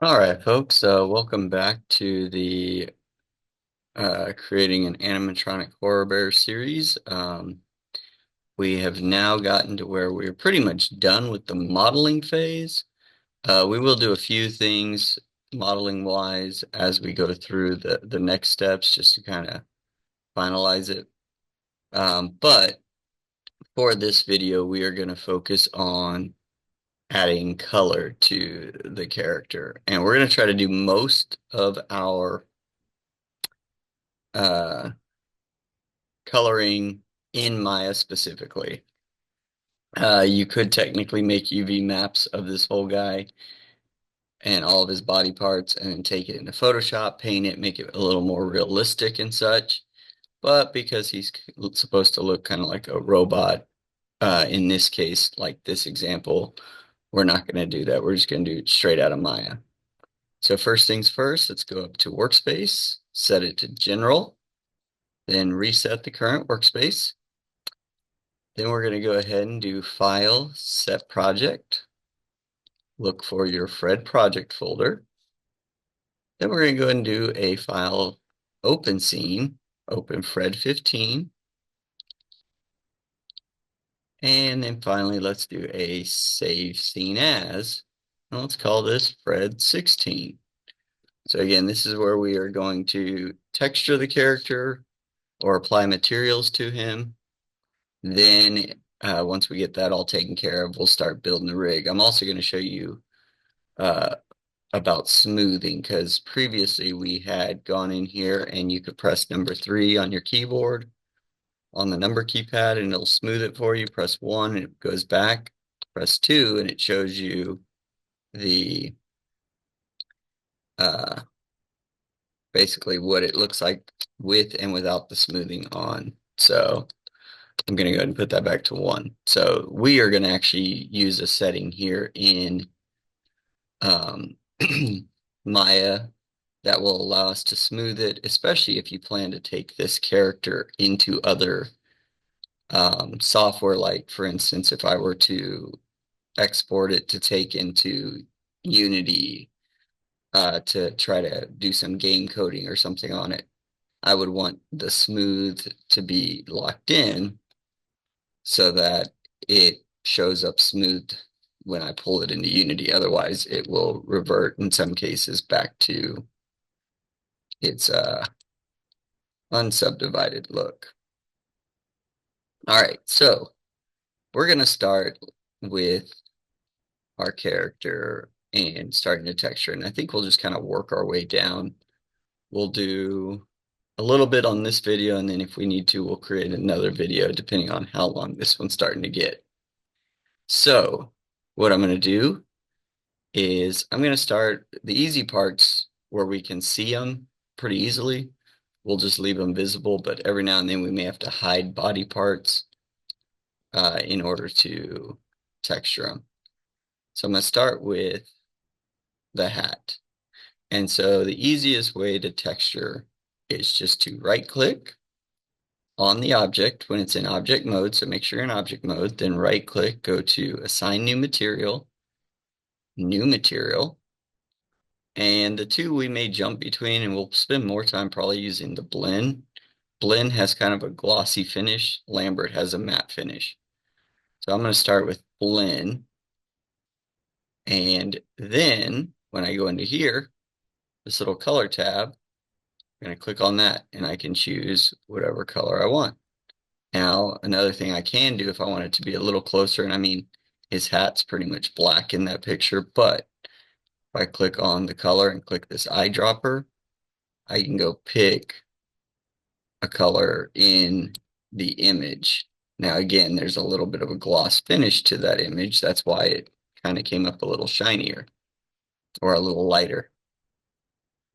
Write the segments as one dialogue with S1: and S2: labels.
S1: All right, folks, welcome back to the creating an animatronic horror bear series. We have now gotten to where we're pretty much done with the modeling phase. We will do a few things modeling wise as we go through the next steps just to kind of finalize it. But for this video, we are going to focus on adding color to the character. And we're going to try to do most of our uh, coloring in Maya specifically. You could technically make UV maps of this whole guy and all of his body parts and then take it into Photoshop, paint it, make it a little more realistic and such. But because he's supposed to look kind of like a robot, in this case, like this example, we're not going to do that. We're just going to do it straight out of Maya. So first things first, let's go up to Workspace, set it to General, then reset the current workspace. Then we're going to go ahead and do File, Set Project. Look for your Fred project folder. Then we're going to go ahead and do a file open scene, open Fred 15. And then finally, let's do a save scene as. And let's call this Fred 16. So again, this is where we are going to texture the character or apply materials to him. Then once we get that all taken care of, we'll start building the rig. I'm also going to show you uh, about smoothing because previously we had gone in here and you could press number 3 on your keyboard on the number keypad and it'll smooth it for you. Press 1 and it goes back. Press 2 and it shows you the uh, basically what it looks like with and without the smoothing on. So I'm going to go ahead and put that back to 1. So we are going to actually use a setting here in um, Maya that will allow us to smooth it, especially if you plan to take this character into other software. Like, for instance, if I were to export it to take into Unity to try to do some game coding or something on it, I would want the smooth to be locked in so that it shows up smooth when I pull it into Unity. Otherwise, it will revert in some cases back to its unsubdivided look. All right, so we're going to start with our character and starting to texture. And I think we'll just kind of work our way down. We'll do a little bit on this video, and then if we need to, we'll create another video depending on how long this one's starting to get. So what I'm going to do is I'm going to start the easy parts where we can see them pretty easily. We'll just leave them visible, but every now and then we may have to hide body parts in order to texture them. So I'm going to start with the hat. And so the easiest way to texture is just to right click on the object when it's in object mode. So make sure you're in object mode, then right click, go to assign new material, new material. And the two we may jump between, and we'll spend more time probably using the blend. Blend has kind of a glossy finish. Lambert has a matte finish. So I'm going to start with blend. And then when I go into here, this little color tab, I'm going to click on that and I can choose whatever color I want. Now, another thing I can do if I want it to be a little closer, and I mean, his hat's pretty much black in that picture, but if I click on the color and click this eyedropper, I can go pick a color in the image. Now, again, there's a little bit of a gloss finish to that image. That's why it kind of came up a little shinier or a little lighter.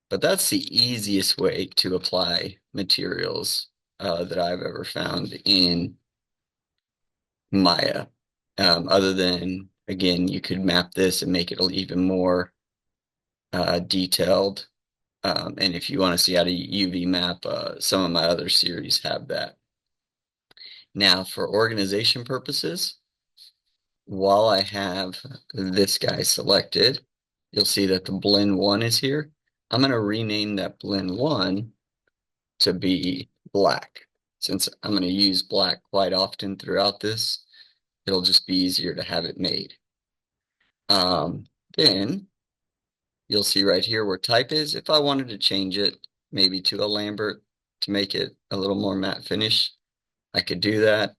S1: But that's the easiest way to apply materials that I've ever found in Maya. Other than, again, you could map this and make it even more detailed. And if you want to see how to UV map, some of my other series have that. Now, for organization purposes, while I have this guy selected, you'll see that the blend one is here. I'm going to rename that blend one to be black. Since I'm going to use black quite often throughout this, it'll just be easier to have it made. Then you'll see right here where type is. If I wanted to change it maybe to a Lambert to make it a little more matte finish, I could do that,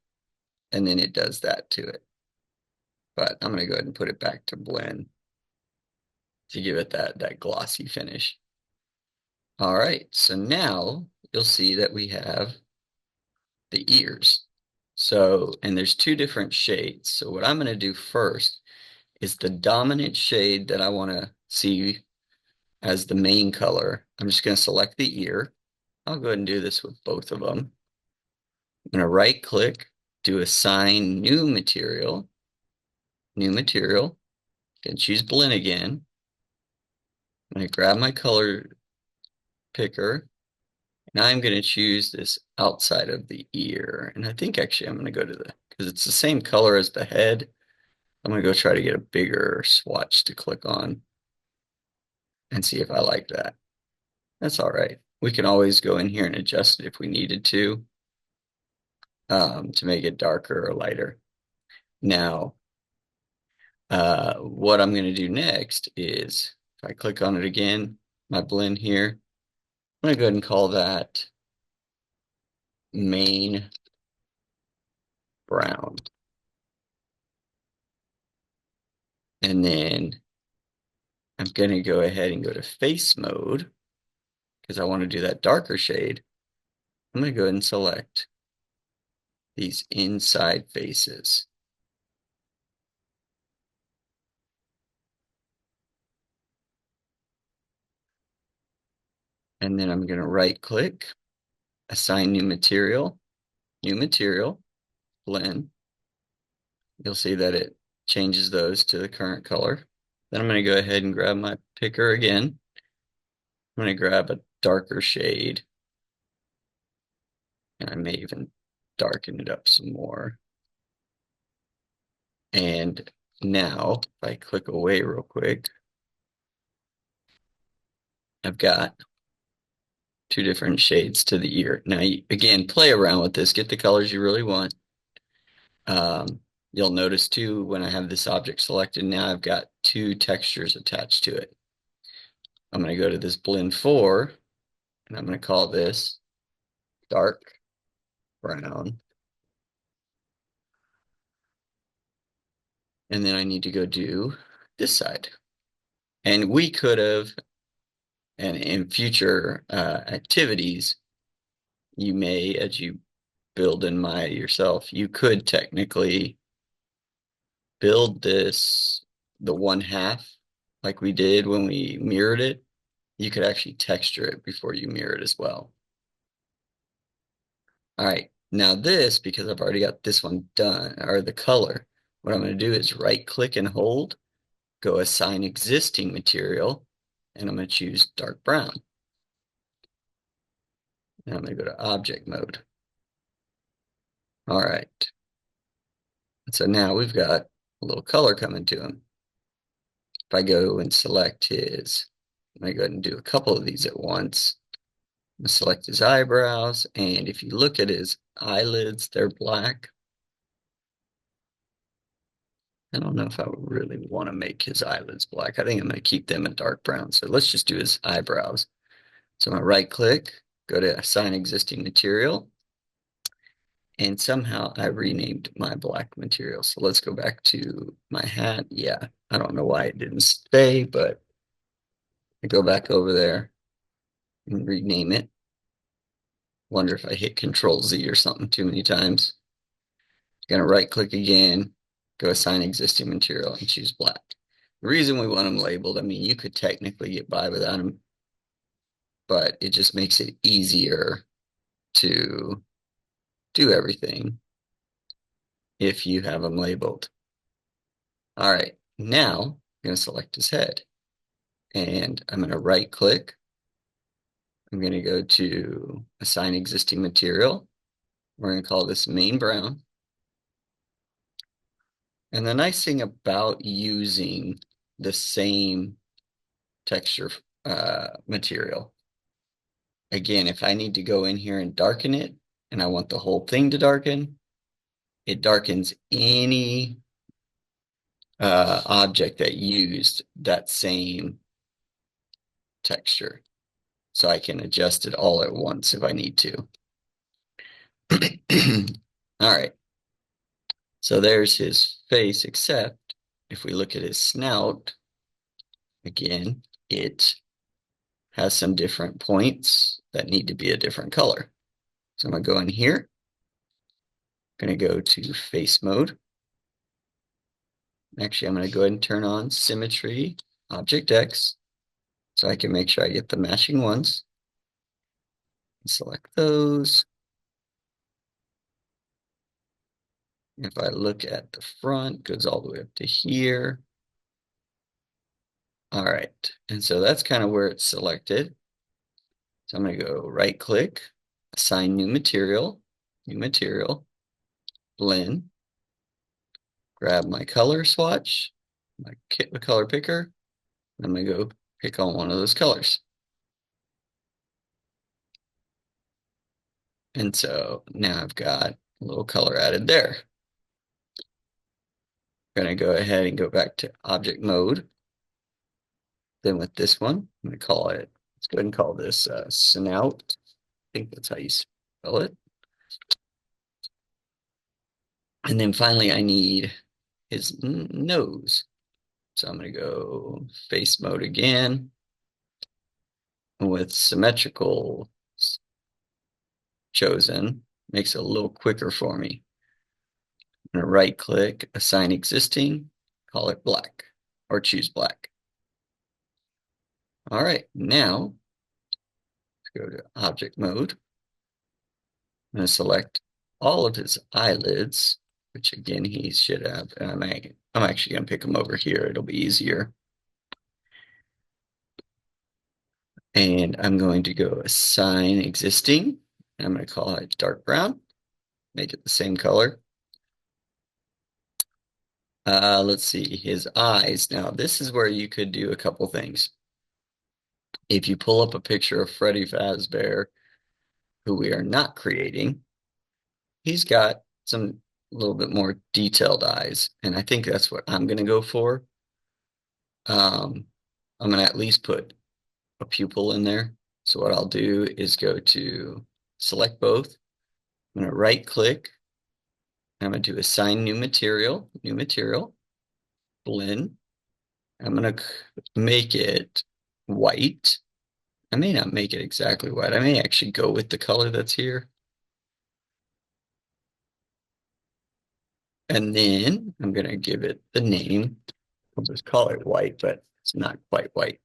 S1: and then it does that to it. But I'm going to go ahead and put it back to blend to give it that glossy finish. All right, so now you'll see that we have the ears. So, and there's two different shades. So what I'm going to do first is the dominant shade that I want to see as the main color. I'm just going to select the ear. I'll go ahead and do this with both of them. I'm going to right click, do assign new material, and choose blend again. I'm going to grab my color picker, and I'm going to choose this outside of the ear. And I think actually I'm going to go to because it's the same color as the head. I'm going to go try to get a bigger swatch to click on and see if I like that. That's all right. We can always go in here and adjust it if we needed to make it darker or lighter. Now, what I'm going to do next is if I click on it again, my blend here, I'm going to go ahead and call that main brown. And then I'm going to go ahead and go to face mode because I want to do that darker shade. I'm going to go ahead and select these inside faces. And then I'm going to right click, assign new material, blend. You'll see that it changes those to the current color. Then I'm going to go ahead and grab my picker again. I'm going to grab a darker shade, and I may even darken it up some more. And now, if I click away real quick, I've got two different shades to the ear. Now, again, play around with this, get the colors you really want. You'll notice too, when I have this object selected, now I've got two textures attached to it. I'm going to go to this blend 4, and I'm going to call this dark brown. And then I need to go do this side. And we could have, and in future activities, you may, as you build in Maya yourself, you could technically build this, the 1/2, like we did when we mirrored it. You could actually texture it before you mirror it as well. All right, now this, because I've already got this one done, or the color, what I'm going to do is right click and hold, go assign existing material, and I'm going to choose dark brown. And I'm going to go to object mode. All right. So now we've got a little color coming to him. If I go and select his, I'm going to go ahead and do a couple of these at once. I'm going to select his eyebrows, and if you look at his eyelids, they're black. I don't know if I would really want to make his eyelids black. I think I'm going to keep them a dark brown. So let's just do his eyebrows. So I'm going to right click, go to assign existing material, and somehow I renamed my black material. So let's go back to my hat. Yeah, I don't know why it didn't stay, but I go back over there and rename it. Wonder if I hit Control Z or something too many times. Gonna right click again, go assign existing material and choose black. The reason we want them labeled, I mean, you could technically get by without them, but it just makes it easier to do everything if you have them labeled. All right, now I'm going to select his head, and I'm going to right click. I'm going to go to assign existing material. We're going to call this main brown. And the nice thing about using the same texture material. Again, if I need to go in here and darken it, and I want the whole thing to darken, it darkens any object that used that same texture. So I can adjust it all at once if I need to. All right. So there's his face, except if we look at his snout, again, it has some different points that need to be a different color. So I'm going to go in here. I'm going to go to face mode. Actually, I'm going to go ahead and turn on symmetry, object X, so I can make sure I get the matching ones. Select those. If I look at the front, goes all the way up to here. All right, and so that's kind of where it's selected. So I'm going to go right click, assign new material, blend, grab my color swatch, my color picker. I'm going to go pick on one of those colors. And so now I've got a little color added there. I'm going to go ahead and go back to object mode. Then with this one, I'm going to call it, let's go ahead and call this snout. I think that's how you spell it. And then finally, I need his nose. So I'm going to go face mode again. And with symmetrical chosen, makes it a little quicker for me. I'm going to right click, assign existing, call it black, or choose black. All right, now let's go to object mode. I'm going to select all of his eyelids, which again, he should have. And I'm actually going to pick them over here. It'll be easier. And I'm going to go assign existing. I'm going to call it dark brown, make it the same color. Let's see, his eyes. Now, this is where you could do a couple things. If you pull up a picture of Freddy Fazbear, who we are not creating, he's got some a little bit more detailed eyes, and I think that's what I'm going to go for. I'm going to at least put a pupil in there. So what I'll do is go to select both. I'm going to right click. I'm going to do assign new material, blend. I'm going to make it white. I may not make it exactly white. I may actually go with the color that's here. And then I'm going to give it the name. I'll just call it white, but it's not quite white.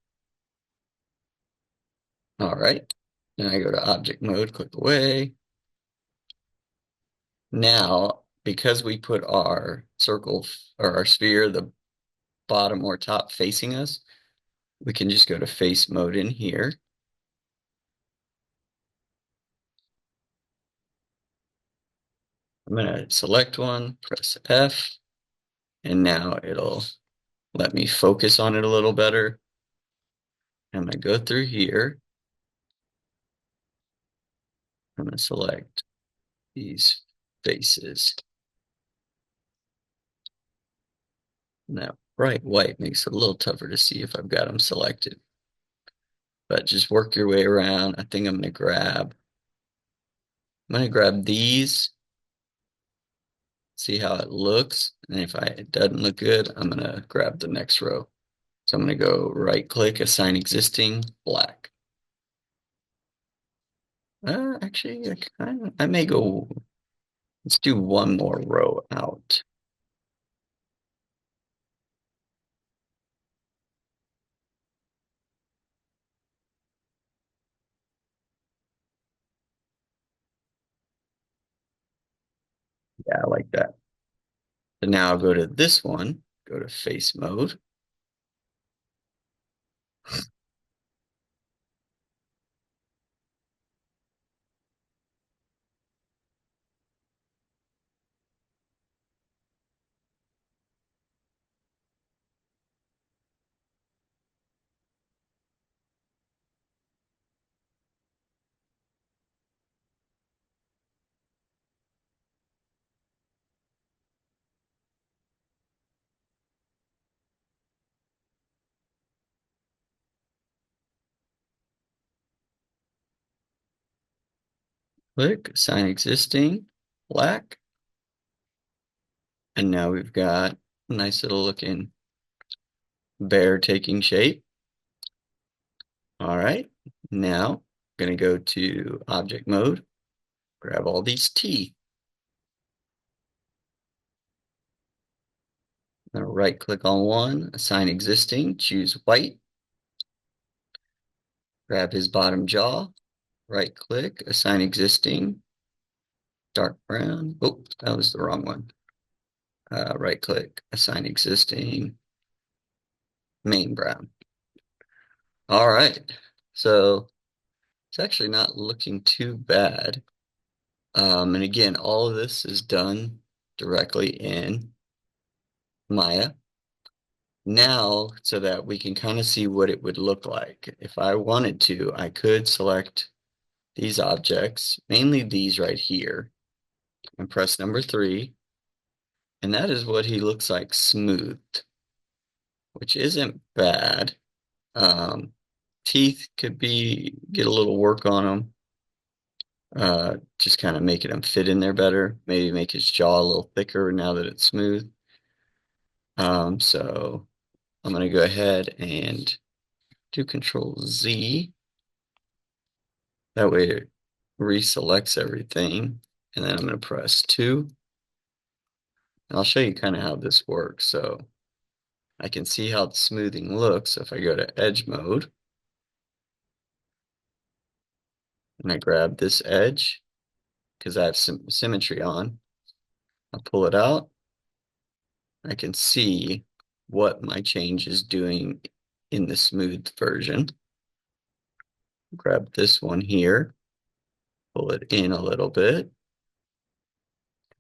S1: All right. Then I go to object mode, click away. Now, because we put our circle or our sphere, the bottom or top facing us, we can just go to face mode in here. I'm going to select one, press F, and now it'll let me focus on it a little better. I'm going to go through here. I'm going to select these faces. Now, bright white makes it a little tougher to see if I've got them selected. But just work your way around. I think I'm going to grab these, see how it looks. And if it doesn't look good, I'm going to grab the next row. So I'm going to go right click, assign existing, black. Actually, I may go, let's do one more row out. Yeah, I like that. And now I'll go to this one, go to face mode. Click, assign existing, black. And now we've got a nice little looking bear taking shape. All right, now I'm gonna go to object mode, grab all these teeth. I'm gonna right click on one, assign existing, choose white, grab his bottom jaw, right click, assign existing, dark brown. Oh, that was the wrong one. Right click, assign existing, main brown. All right, so it's actually not looking too bad. And again, all of this is done directly in Maya. Now, so that we can kind of see what it would look like. If I wanted to, I could select these objects, mainly these right here, and press number 3. And that is what he looks like smoothed, which isn't bad. Um, Teeth could get a little work on them. Just kind of making them fit in there better. Maybe make his jaw a little thicker now that it's smooth. So I'm going to go ahead and do Control Z. That way it reselects everything. And then I'm going to press 2. And I'll show you kind of how this works. So I can see how the smoothing looks if I go to edge mode. And I grab this edge because I have some symmetry on. I'll pull it out. I can see what my change is doing in the smooth version. Grab this one here, pull it in a little bit,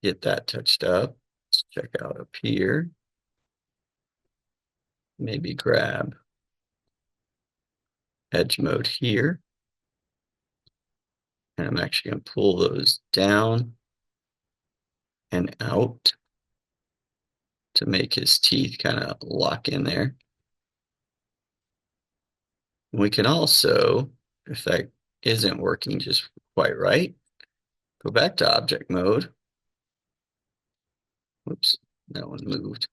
S1: get that touched up. Let's check out up here. Maybe grab edge mode here. And I'm actually going to pull those down and out to make his teeth kind of lock in there. We can also, if that isn't working just quite right, go back to object mode. Whoops, that one moved.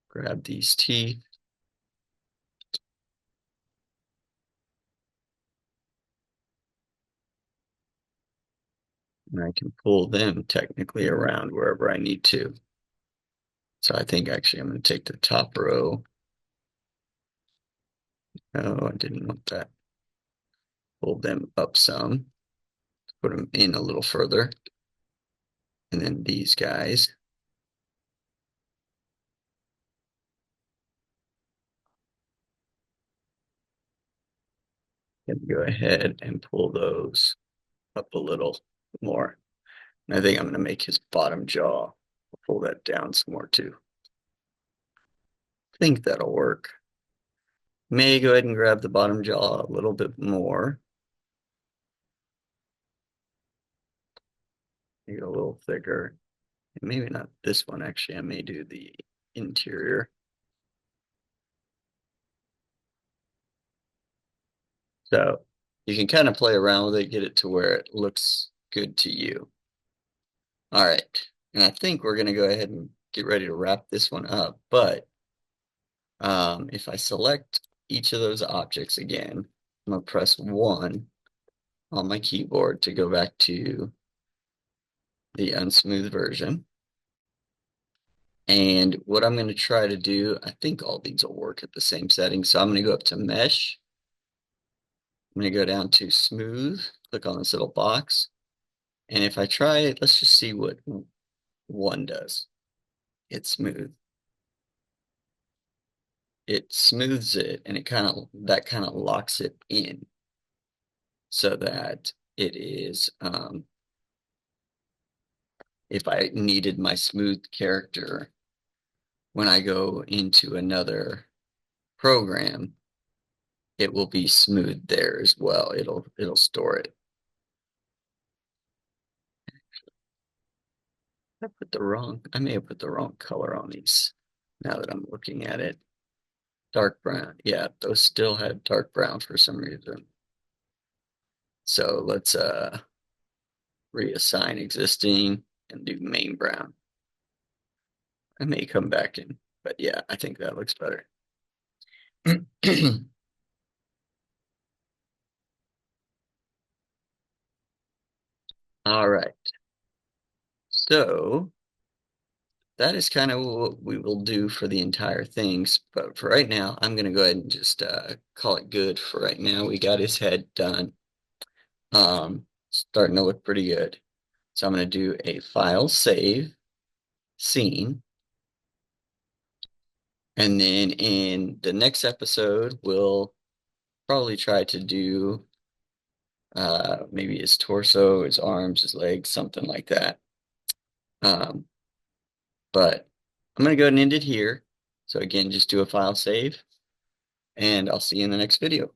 S1: Grab these teeth. And I can pull them technically around wherever I need to. So I think actually I'm going to take the top row. Oh, I didn't want that. Pull them up some, put them in a little further. And then these guys. And go ahead and pull those up a little more. And I think I'm going to make his bottom jaw. I'll pull that down some more too. I think that'll work. May go ahead and grab the bottom jaw a little bit more. Make it a little thicker. And maybe not this one, actually. I may do the interior. So you can kind of play around with it, get it to where it looks good to you. All right. And I think we're going to go ahead and get ready to wrap this one up. But if I select each of those objects again, I'm going to press 1 on my keyboard to go back to the unsmooth version. And what I'm going to try to do, I think all these will work at the same setting. So I'm going to go up to Mesh. I'm going to go down to Smooth, click on this little box. And if I try it, let's just see what 1 does. It's smooth. It smooths it, and that kind of locks it in so that it is, if I needed my smooth character when I go into another program, it will be smooth there as well. It'll store it. I may have put the wrong color on these now that I'm looking at it. Dark brown. Yeah, those still had dark brown for some reason. So let's reassign existing and do main brown. I may come back in, but yeah, I think that looks better. All right. So that is kind of what we will do for the entire things. But for right now, I'm going to go ahead and just call it good for right now. We got his head done. Starting to look pretty good. So I'm going to do a file save scene. And then in the next episode, we'll probably try to do maybe his torso, his arms, his legs, something like that. Um, but I'm going to go ahead and end it here. So again, just do a file save, and I'll see you in the next video.